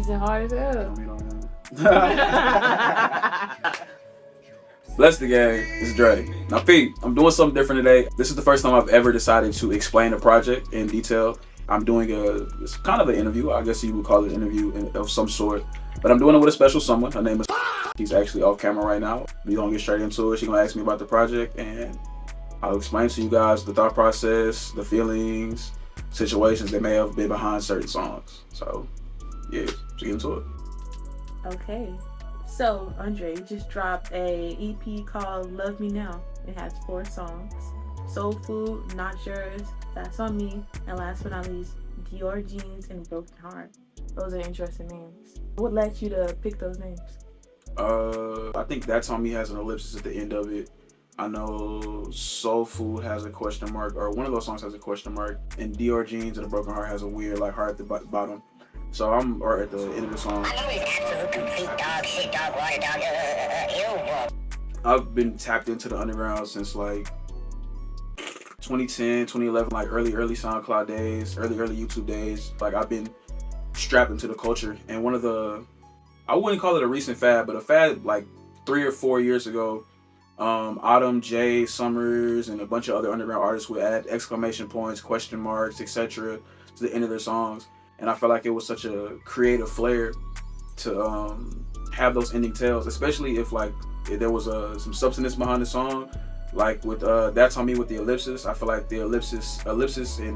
Squeezing hard as hell. Bless the gang, it's Dre. Now Pete, I'm doing something different today. This is the first time I've ever decided to explain a project in detail. I'm doing it's kind of an interview. I guess you would call it an interview of some sort. But I'm doing it with a special someone. Her name is She's actually off camera right now. We're gonna get straight into it. She's gonna ask me about the project and I'll explain to you guys the thought process, the feelings, situations that may have been behind certain songs. So yeah, let's get into it. Okay. So, Andre, you just dropped a EP called Love Me Now. It has 4 songs. Soul Food, Not Yours, That's On Me, and last but not least, Dior Jeans and Broken Heart. Those are interesting names. What led you to pick those names? I think That's On Me has an ellipsis at the end of it. I know Soul Food has a question mark, or one of those songs has a question mark, and Dior Jeans and a Broken Heart has a weird like heart at the bottom. So I'm or at the end of the song. I've been tapped into the underground since like 2010, 2011, like early SoundCloud days, early YouTube days. Like I've been strapped into the culture, and one of the, I wouldn't call it a recent fad, but a fad like 3 or 4 years ago. Autumn, Jay, Summers, and a bunch of other underground artists would add exclamation points, question marks, etc. to the end of their songs. And I felt like it was such a creative flair to have those ending tails, especially if there was some substance behind the song, like with That's On Me with the ellipsis. I feel like the ellipsis in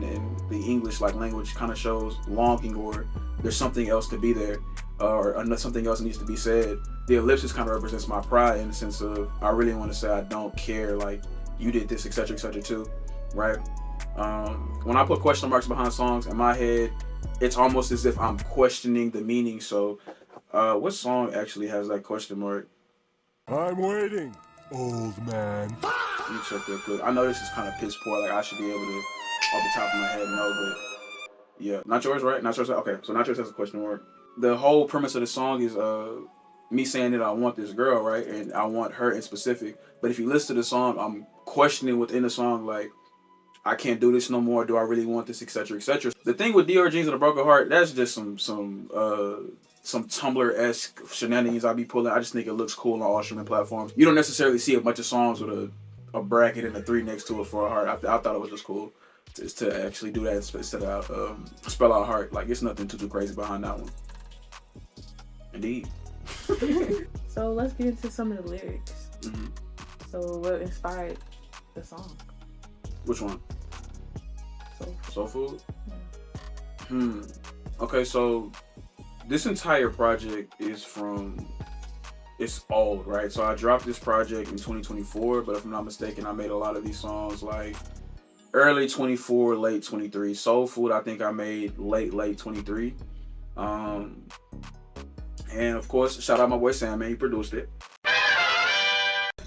the English like language kind of shows longing, or there's something else to be there, or something else needs to be said. The ellipsis kind of represents my pride in the sense of I really want to say I don't care, like you did this, etc., too, right? When I put question marks behind songs in my head, it's almost as if I'm questioning the meaning. So, what song actually has that question mark? I'm waiting, old man. Let me check real quick. I know this is kind of piss poor. Like I should be able to, off the top of my head, know, but yeah, Not Yours, right? Not Yours. Okay, so Not Yours has a question mark. The whole premise of the song is me saying that I want this girl, right, and I want her in specific. But if you listen to the song, I'm questioning within the song, like, I can't do this no more. Do I really want this, etc., etc. The thing with Dior Jeans and a Broken Heart, that's just some Tumblr-esque shenanigans I be pulling. I just think it looks cool on all streaming platforms. You don't necessarily see a bunch of songs with a bracket and a 3 next to it for a heart. I thought it was just cool to actually do that instead of spell out heart. Like, it's nothing too crazy behind that one. Indeed. So let's get into some of the lyrics. Mm-hmm. So what inspired the song? Which one? Soul Food? Yeah. Okay, so this entire project is it's old, right? So I dropped this project in 2024, but if I'm not mistaken, I made a lot of these songs like early 24, late 23. Soul Food, I think I made late 23. And of course, shout out my boy Sam, man, he produced it.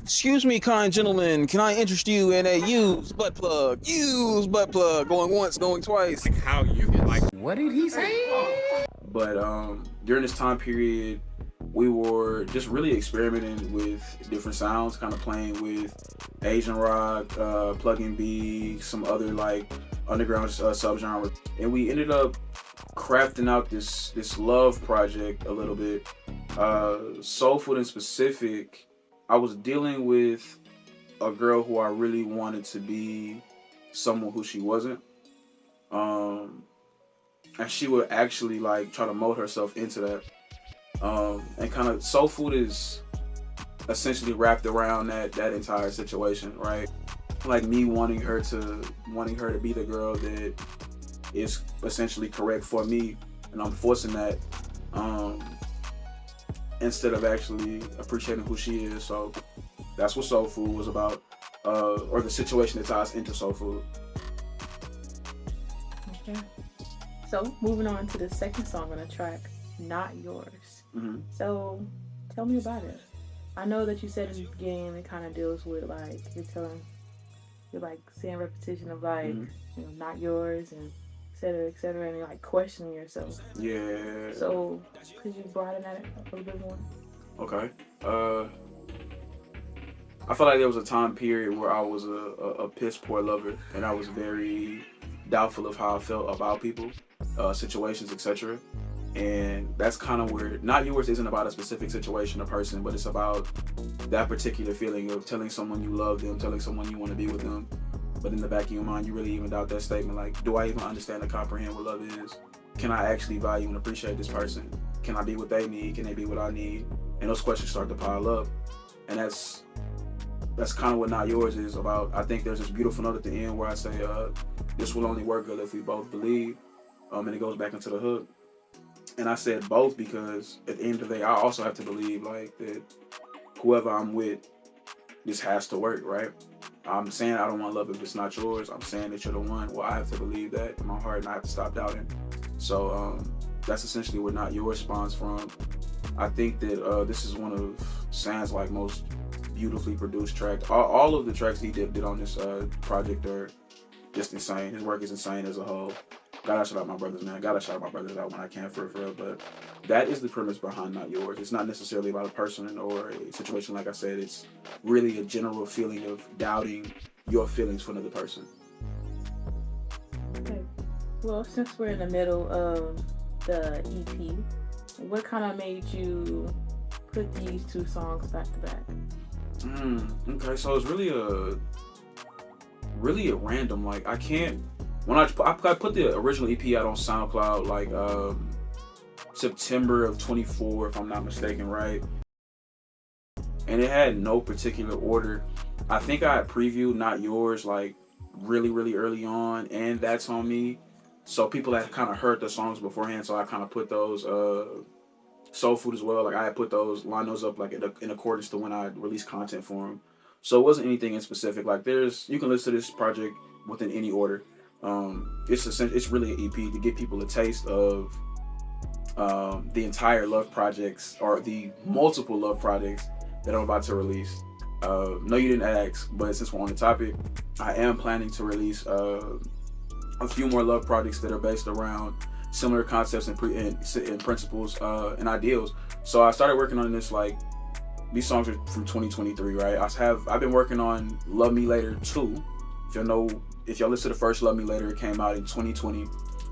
Excuse me, kind gentlemen, can I interest you in a used butt plug? Used butt plug, going once, going twice. Like how you like? What did he say? But during this time period, we were just really experimenting with different sounds, kind of playing with Asian rock, plug-in B, some other like underground subgenres, and we ended up crafting out this love project a little bit. Soul Food in specific, I was dealing with a girl who I really wanted to be someone who she wasn't. And she would actually like try to mold herself into that. And kind of Soul Food is essentially wrapped around that entire situation, right? Like me wanting her to be the girl that is essentially correct for me, and I'm forcing that instead of actually appreciating who she is. So that's what Soul Food was about, or the situation that ties into Soul Food. Okay. So moving on to the second song on the track, Not Yours. Mm-hmm. So tell me about it. I know that you said in the beginning it kind of deals with like you're like saying repetition of like not yours and et cetera, and you're like questioning yourself. Yeah. So could you broaden that a little bit more? Okay. I feel like there was a time period where I was a piss poor lover, and I was very doubtful of how I felt about people, situations, etc. And that's kind of where Not Yours isn't about a specific situation or person, but it's about that particular feeling of telling someone you love them, telling someone you want to be with them. But in the back of your mind, you really even doubt that statement. Like, do I even understand and comprehend what love is? Can I actually value and appreciate this person? Can I be what they need? Can they be what I need? And those questions start to pile up. And that's kind of what Not Yours is about. I think there's this beautiful note at the end where I say, this will only work good if we both believe. And it goes back into the hook. And I said both because at the end of the day, I also have to believe like that whoever I'm with, this has to work, right? I'm saying I don't want love if it's not yours. I'm saying that you're the one. Well, I have to believe that in my heart and I have to stop doubting. So that's essentially where Not Yours spawns from. I think that this is one of San's like most beautifully produced tracks. All of the tracks he did on this project are just insane. His work is insane as a whole. Gotta shout out my brothers, man. Gotta shout out my brothers out when I can for real. But that is the premise behind Not Yours. It's not necessarily about a person or a situation. Like I said, it's really a general feeling of doubting your feelings for another person. Okay. Well, since we're in the middle of the EP, what kind of made you put these two songs back to back? Okay, so it's really a random. Like I can't. When I put the original EP out on SoundCloud like September of 24, if I'm not mistaken, right? And it had no particular order. I think I had previewed Not Yours like really, really early on, and That's On Me. So people had kind of heard the songs beforehand, so I kind of put those Soul Food as well. Like I had put line those up like in accordance to when I released content for them. So it wasn't anything in specific. Like you can listen to this project within any order. It's really an EP to give people a taste of the entire love projects or the multiple love projects that I'm about to release. No, you didn't ask, but since we're on the topic, I am planning to release a few more love projects that are based around similar concepts and principles and ideals. So I started working on this like these songs are from 2023, right? I've been working on Love Me Later 2. If y'all listen to the first Love Me Later, it came out in 2020.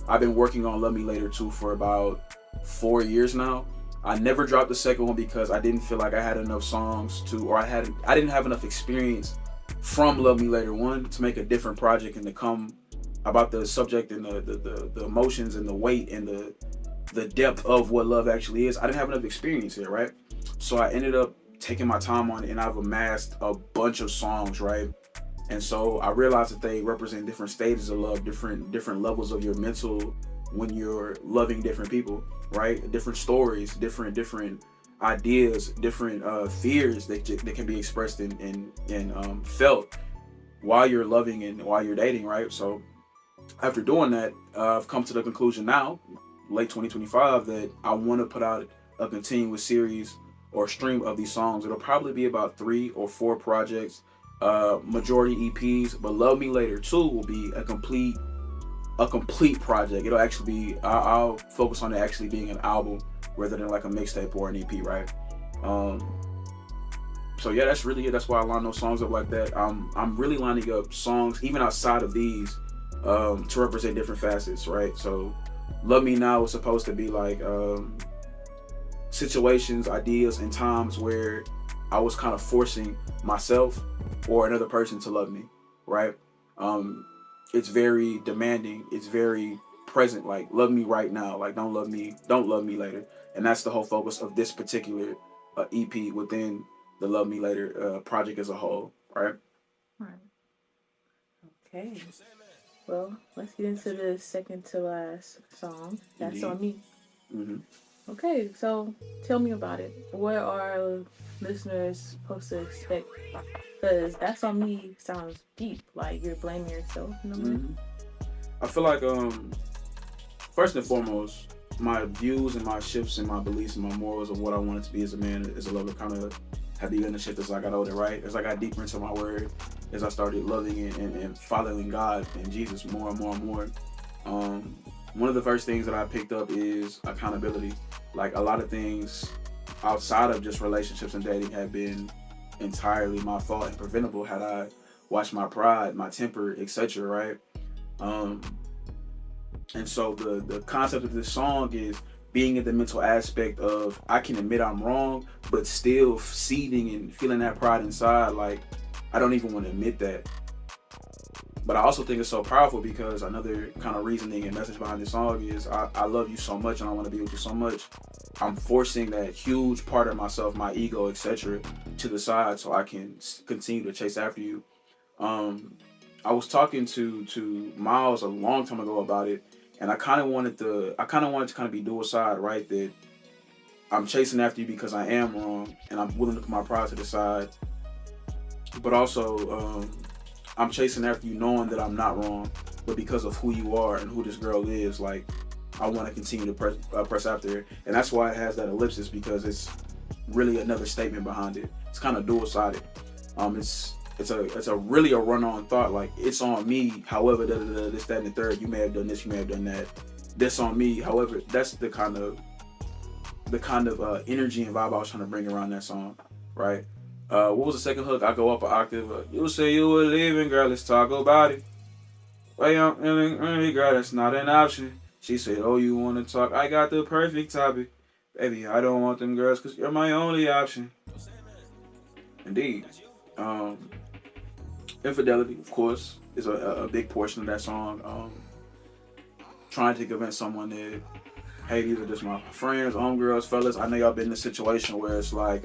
I've been working on Love Me Later 2 for about 4 years now. I never dropped the second one because I didn't feel like I had enough songs I didn't have enough experience from Love Me Later 1 to make a different project and to come about the subject and the emotions and the weight and the depth of what love actually is. I didn't have enough experience here, right? So I ended up taking my time on it and I've amassed a bunch of songs, right? And so I realized that they represent different stages of love, different levels of your mental when you're loving different people, right? Different stories, different ideas, different fears that can be expressed and felt while you're loving and while you're dating, right? So after doing that, I've come to the conclusion now, late 2025, that I want to put out a continuous series or stream of these songs. It'll probably be about 3 or 4 projects. Majority EPs, but Love Me Later 2 will be a complete project. It'll actually be I'll focus on it actually being an album rather than like a mixtape or an EP, right? So yeah, that's really it. That's why I line those songs up like that. I'm really lining up songs even outside of these to represent different facets, right? So Love Me Now is supposed to be like situations, ideas, and times where I was kind of forcing myself or another person to love me, right? It's very demanding. It's very present. Like, love me right now. Like, don't love me later. And that's the whole focus of this particular EP within the Love Me Later project as a whole, right? Right. Okay. Well, let's get into the second to last song. That's Indeed. On Me. Mm-hmm. Okay, so tell me about it. What are listeners supposed to expect? Because That's On Me sounds deep, like you're blaming yourself in a way. Mm-hmm. I feel like first and foremost, my views and my shifts and my beliefs and my morals of what I wanted to be as a man, as a lover, kind of have begun to shift as I got older, right? As I got deeper into my word, as I started loving and following God and Jesus more and more and more. One of the first things that I picked up is accountability. Like, a lot of things outside of just relationships and dating have been entirely my fault and preventable had I watched my pride, my temper, etc., right? And so the concept of this song is being in the mental aspect of I can admit I'm wrong, but still seething and feeling that pride inside. Like, I don't even want to admit that. But I also think it's so powerful because another kind of reasoning and message behind this song is I love you so much and I want to be with you so much. I'm forcing that huge part of myself, my ego, etc., to the side so I can continue to chase after you. I was talking to Miles a long time ago about it, and I kind of wanted to kind of be dual side, right? That I'm chasing after you because I am wrong, and I'm willing to put my pride to the side, but also I'm chasing after you knowing that I'm not wrong, but because of who you are and who this girl is, like, I want to continue to press after her, and that's why it has that ellipsis, because it's really another statement behind it. It's kind of dual sided. It's a really a run on thought. Like, it's on me. However, this, that, and the third. You may have done this. You may have done that. This on me. However, that's the kind of energy and vibe I was trying to bring around that song, right? What was the second hook? I go up an octave. You say you were leaving, girl. Let's talk about it. Well, young girl, that's not an option. She said, "Oh, you want to talk? I got the perfect topic, baby. I don't want them girls, 'cause you're my only option." Indeed. Infidelity, of course, is a big portion of that song. Trying to convince someone that, hey, these are just my friends, homegirls, fellas. I know y'all been in a situation where it's like,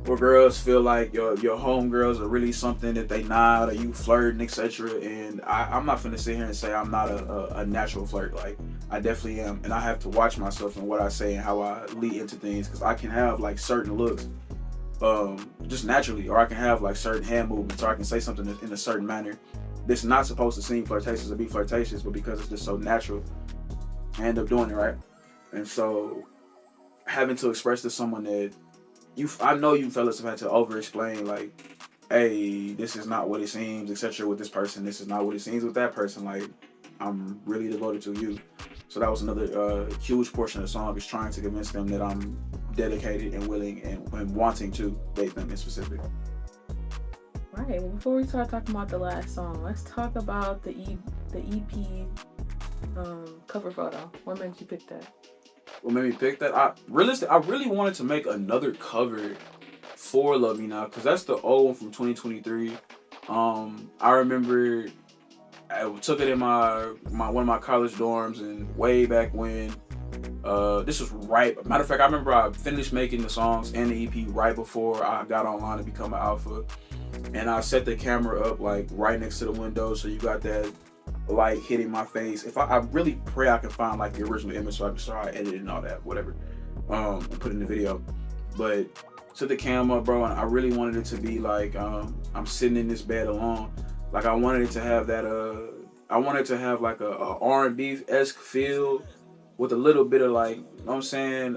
where girls feel like your homegirls are really something that they not, or you flirting, etc. And I'm not finna sit here and say I'm not a natural flirt. Like, I definitely am, and I have to watch myself and what I say and how I lead into things, because I can have like certain looks just naturally, or I can have like certain hand movements, or I can say something in a certain manner that's not supposed to seem flirtatious or be flirtatious, but because it's just so natural, I end up doing it, right? And so having to express to someone that I know you fellas have had to over-explain, like, hey, this is not what it seems, etc. with this person. This is not what it seems with that person. Like, I'm really devoted to you. So that was another huge portion of the song, is trying to convince them that I'm dedicated and willing and wanting to date them in specific. Right. Well, before we start talking about the last song, let's talk about the EP cover photo. What made you pick that? What made me pick that? I really wanted to make another cover for Love Me Now, because that's the old one from 2023. I remember I took it in my one of my college dorms, and way back when. This was right. Matter of fact, I remember I finished making the songs and the EP right before I got online to become an alpha, and I set the camera up like right next to the window, so you got that light hitting my face. If I really pray I can find like the original image, so I can start editing and all that, whatever, and put in the video. But set the camera, bro, and I really wanted it to be like I'm sitting in this bed alone. Like, I wanted it to have that I wanted to have like a R&B-esque feel, with a little bit of, like, you know what I'm saying,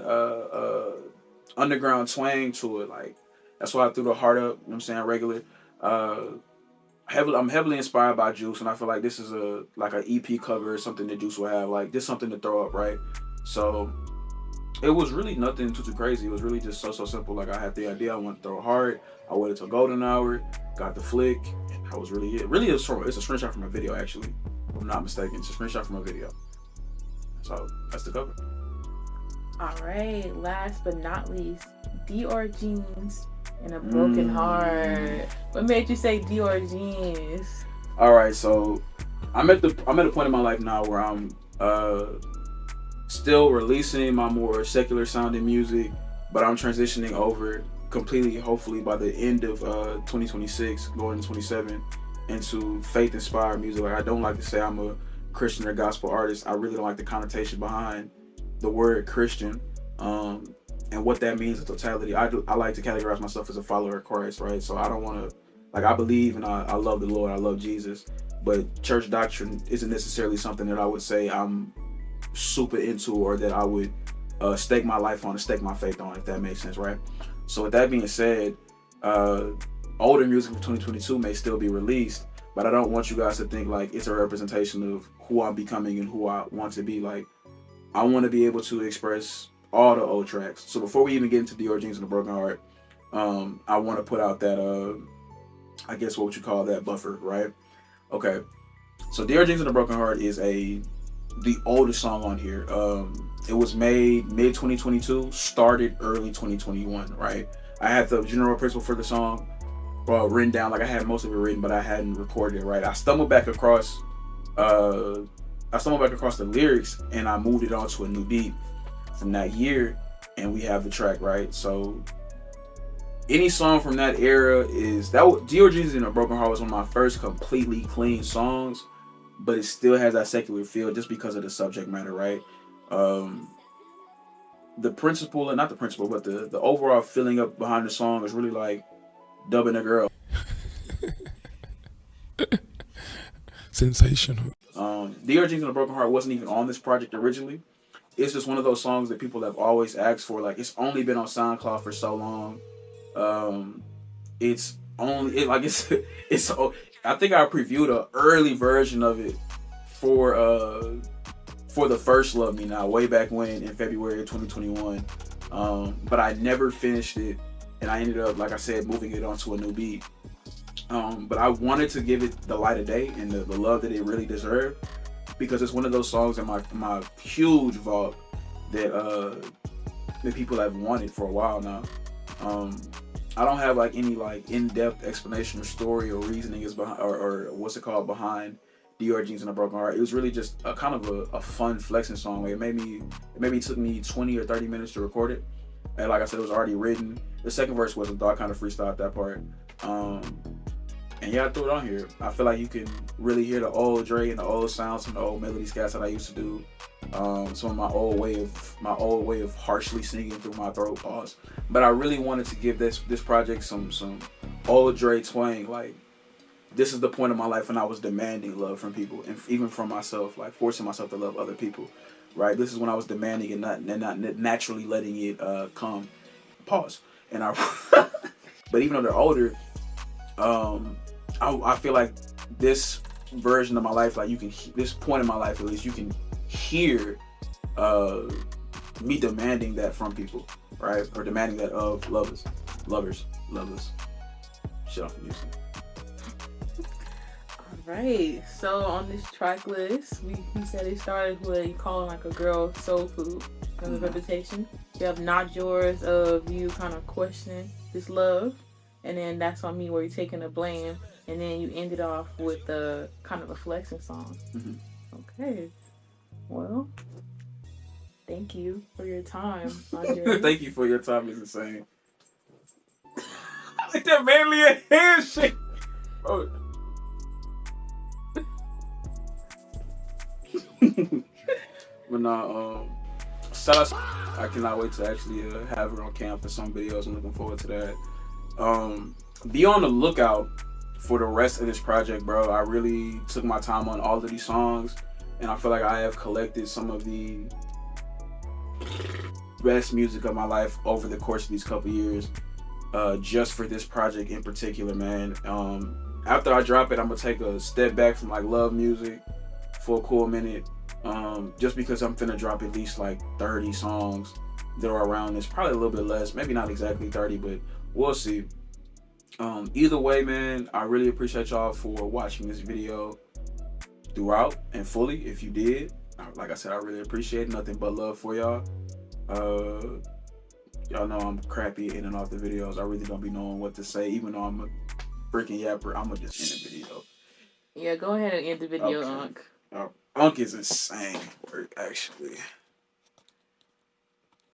underground twang to it. Like, that's why I threw the heart up, you know what I'm saying, regular. I'm heavily inspired by Juice, and I feel like this is an EP cover or something that Juice will have. Like, just something to throw up, right? So it was really nothing too crazy. It was really just so simple. Like, I had the idea, I wanted to throw a heart. I waited till golden hour, got the flick, and that was really it. Really, it's a screenshot from a video, actually, if I'm not mistaken. It's a screenshot from a video. So that's the cover. All right. Last but not least, Dior jeans and a broken heart. What made you say Dior jeans? All right. So I'm at a point in my life now where I'm still releasing my more secular sounding music, but I'm transitioning over completely, hopefully by the end of 2026, going to 27, into faith inspired music. Like, I don't like to say I'm a Christian or gospel artist. I really don't like the connotation behind the word Christian, and what that means in totality. I like to categorize myself as a follower of Christ, right? So I don't want to, like, I believe and I love the Lord, I love Jesus, but church doctrine isn't necessarily something that I would say I'm super into, or that I would stake my life on, or stake my faith on, if that makes sense, right? So with that being said, older music from 2022 may still be released, but I don't want you guys to think like it's a representation of who I'm becoming and who I want to be. Like, I want to be able to express all the old tracks. So before we even get into Dior Jeans and a Broken Heart, I want to put out that, I guess, what would you call that, buffer, right? Okay. So Dior Jeans and a Broken Heart is a the oldest song on here. It was made mid 2022, started early 2021. Right. I had the general principle for the song written down. Like I had most of it written, but I hadn't recorded it. Right. I stumbled back across the lyrics and I moved it onto a new beat from that year, and we have the track. Right. So any song from that era is that D.O.G's in a Broken Heart was one of my first completely clean songs, but it still has that secular feel just because of the subject matter, right? The principle, and not the principle, but the overall feeling up behind the song is really like dubbing a girl. Sensational. D.R.G's in a Broken Heart wasn't even on this project originally. It's just one of those songs that people have always asked for. Like it's only been on SoundCloud for so long. It's only it's. I think I previewed an early version of it for the first Love Me Now way back when in February of 2021. But I never finished it, and I ended up, like I said, moving it onto a new beat. But I wanted to give it the light of day and the love that it really deserved, because it's one of those songs in my huge vault that people have wanted for a while now. I don't have like any like in-depth explanation or story or reasoning is behind or what's it called behind D.R.G's in a Broken Heart. It was really just a kind of a fun flexing song. It maybe took me 20 or 30 minutes to record it. And like I said, it was already written. The second verse wasn't, though. I kind of freestyled that part. And yeah, I threw it on here. I feel like you can really hear the old Dre and the old sounds and the old melody scats that I used to do. Some of my old way of harshly singing through my throat. Pause. But I really wanted to give this project some old Dre twang. Like, this is the point of my life when I was demanding love from people, and even from myself, like forcing myself to love other people. Right. This is when I was demanding and not naturally letting it come. Pause. And I. But even though they're older, I feel like this version of my life, like this point in my life at least, you can hear me demanding that from people, right? Or demanding that of lovers. Shut off the music. Right. So on this track list, we said it started with you calling like a girl soul food as a reputation. You have Not Yours of you kind of questioning this love, and then That's On Me where you're taking the blame, and then you ended off with the kind of a flexing song. Mm-hmm. Okay. Well, thank you for your time, Andre. Thank you for your time. Is insane. I like that manly handshake. Oh. But nah, shout out. I cannot wait to actually have her on camp for some videos. I'm looking forward to that. Be on the lookout for the rest of this project, bro. I really took my time on all of these songs, and I feel like I have collected some of the best music of my life over the course of these couple years, just for this project in particular, man. After I drop it, I'm gonna take a step back from like love music for a cool minute, just because I'm finna drop at least like 30 songs that are around this, probably a little bit less, maybe not exactly 30, but we'll see. Either way, man, I really appreciate y'all for watching this video throughout and fully. If you did, like I said, I really appreciate it. Nothing but love for y'all. Y'all know I'm crappy in and off the videos. I really don't be knowing what to say, even though I'm a freaking yapper. I'm gonna just end the video. Yeah, go ahead and end the video, Okay. Unc. Unc is insane, actually.